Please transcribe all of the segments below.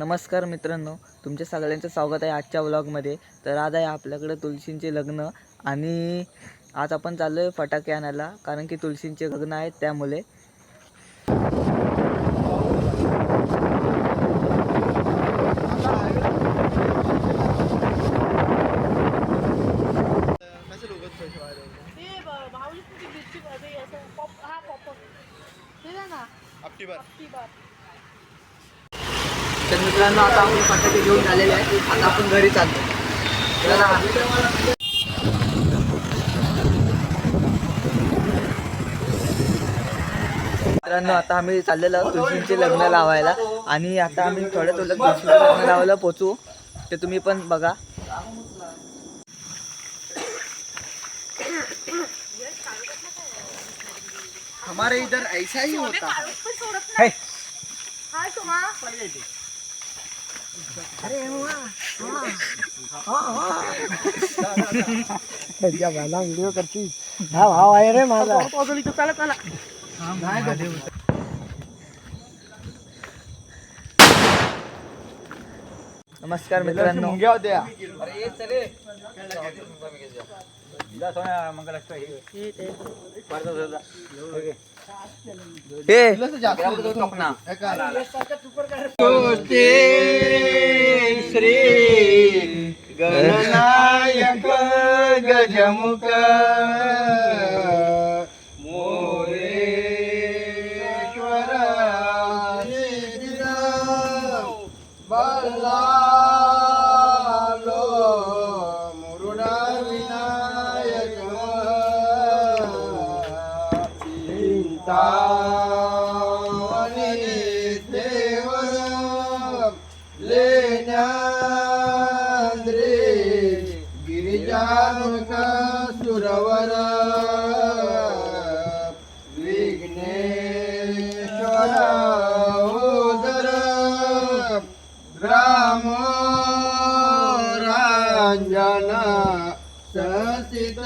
नमस्कार मित्रांनो, तुमच्या सगळ्यांचं स्वागत आहे आजच्या व्लॉगमध्ये. तर आज आहे आपल्याकडे तुळशींचे लग्न आणि आज आपण चाललो आहे फटाके आणायला, कारण की तुळशींचे लग्न आहेत त्यामुळे. तर मित्रांनो, आता आपण फटाके घेऊन आलेले आहे. आता आपण घरी चालतो. मित्रांनो, आता आम्ही चाललेलो आहोत तुळशींचे लग्न लावायला आणि आता आम्ही थोड्या तुळशींचे लग्न लावायला पोचू. ते तुम्ही पण बघा. हमारे इधर ऐसा ही होता है। व्हिडिओ करती हा भाव आहे रे माझा. नमस्कार मित्रांनो. श्री गणनायक गजमुख मोरेश्वर बल्लालो मुरुडा विनायक चिंतामणी देवर लेण्याद्री गिरिजामुख सुरवर विघ्नेश्वर उदर ग्राम रांजन संस्थित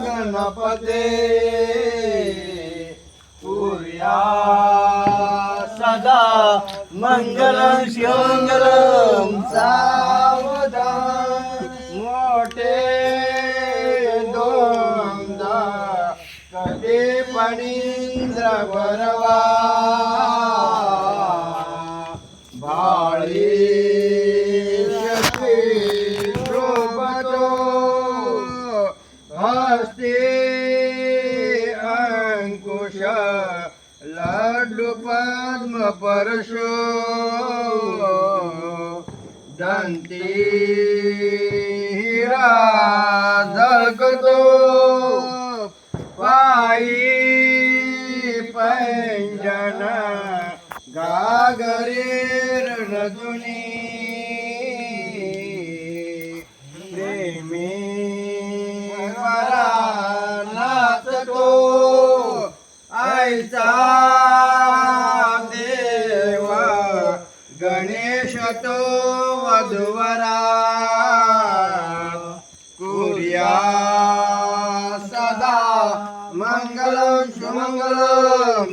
गणपते पूर्या सदा मंगलम शिवमंगलम सावधान मोठे दोनदा कधी पणींद्र भरवा भाळी शक्ती शोभतो हस्ते अंकुश लाडू पद्म परशो दंती हिरा झळकतो पायी पंजन गागरे रणधुनी प्रेमी मरा नाचतो आईचा देव गणेश तो वधुवरा कुर्या सदा मंगलम सुमंगलम.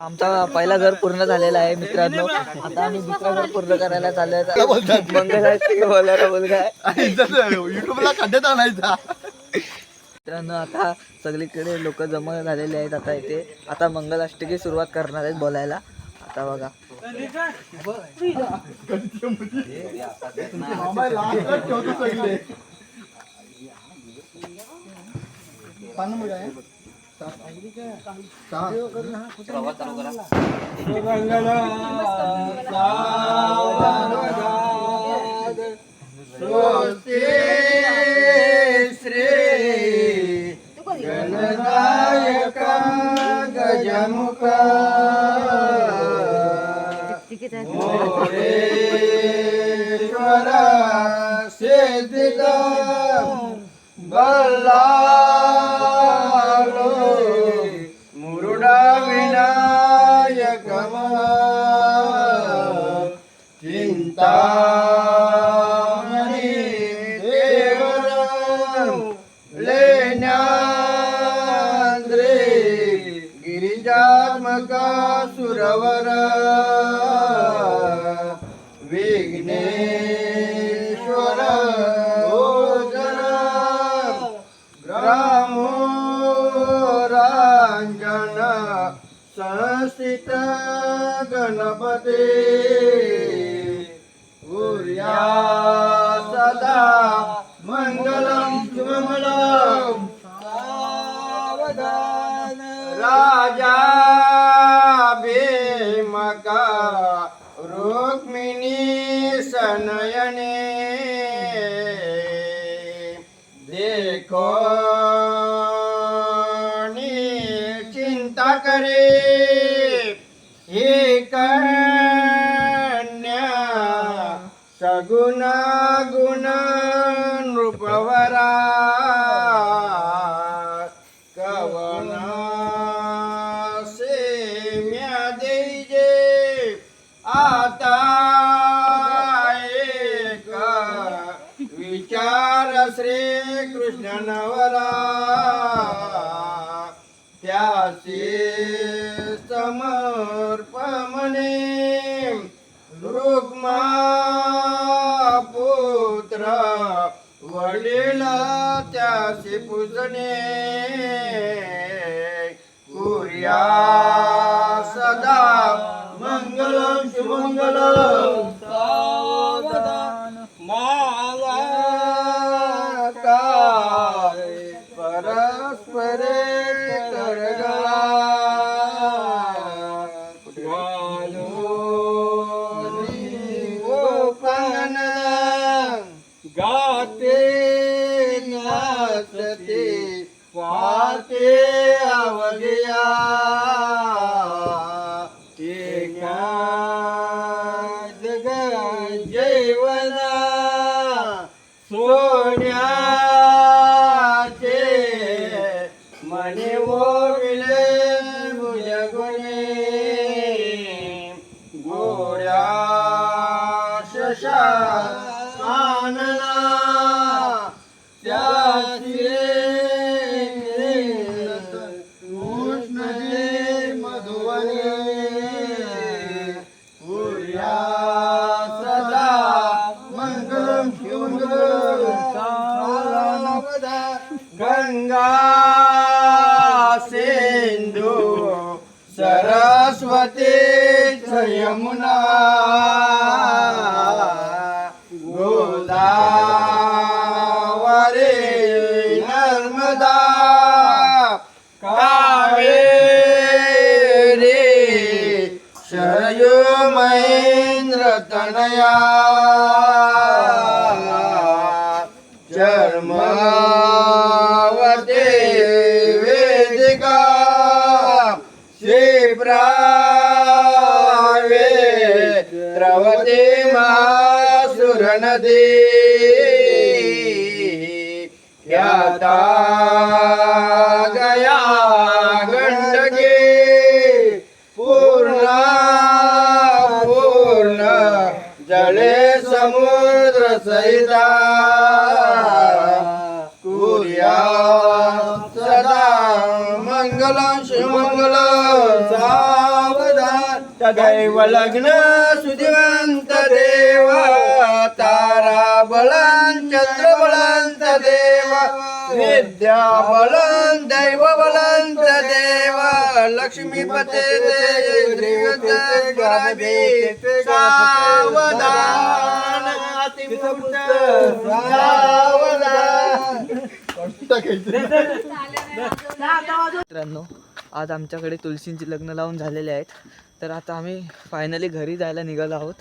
आमचा पहिला घर पूर्ण झालेला आहे मित्रांनो. आता आम्ही दुसरा घर पूर्ण करायला चाललोय. मंगलाष्टकी बोलायला मुलगा आहे. युट्यूबला खड्ड्यात आणायचा. मित्रांनो, आता सगळीकडे लोक जमा झालेले आहेत. आता इथे आता मंगलाष्टकी सुरुवात करणार आहेत बोलायला. आता बघा. श्री गणनायक गजमुख मोरेश्वर सिद्धिद बल्लालो मुरुडा विनायक चिंतामणी देवर लेण्याद्री गिरिजात्मक सुरवर गणपते उर्या सदा मंगलम शुभमंगलम सावधान राजा भीमका रुक्मिणी सनयने देखो चिंता करे हे कन्या सगुण गुण नृपवरा कवना से म्या देजे आता एक विचार श्री कृष्ण नवरा त्याचे समर्पमने रुक्मा पुत्र वडील त्याचे पूजने कुर्या सदा मंगलम शुभमंगलम सावधान माला काय परस्परे करगळा गोपन गाते नाचते पाते अवघ्या एका जग जैवना सोन्याचे मने ओविले भुजगुणे गोड्या शशा आनना त्याचे उष्णते मधुवने उर्या सदा मंगलम शिवमंगलम सावधान गंगा सिंधु सरस्वती यमुना गोदावरी नर्मदा कावेरी शरयू महेंद्र तनया चर्मवते वेदिका शिप्रावे द्रवते मासुर नदी ख्याता गया गंडकी पूर्ण पूर्ण जले समुद्र सहिता कुर्या सदा मंगलम शिवमंगलम सावधान तदैव लग्न सुदिवंत देव तारा बलं चंद्र बलं देव विद्या बलं दैव बलं देव लक्ष्मीपते श्रीगत गणपती सावधान अतिपुत्र सावधान मित्रांनो, आज आमच्याकडे तुलसींची लग्न लावून झालेले आहेत. तर आता आम्ही फायनली घरी जायला निघालो आहोत.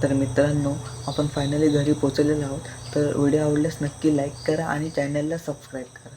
तर मित्रांनो, आपण फायनली घरी पोचलेलो आहोत. तर व्हिडिओ आवडल्यास नक्की लाईक करा आणि चॅनलला सबस्क्राईब करा.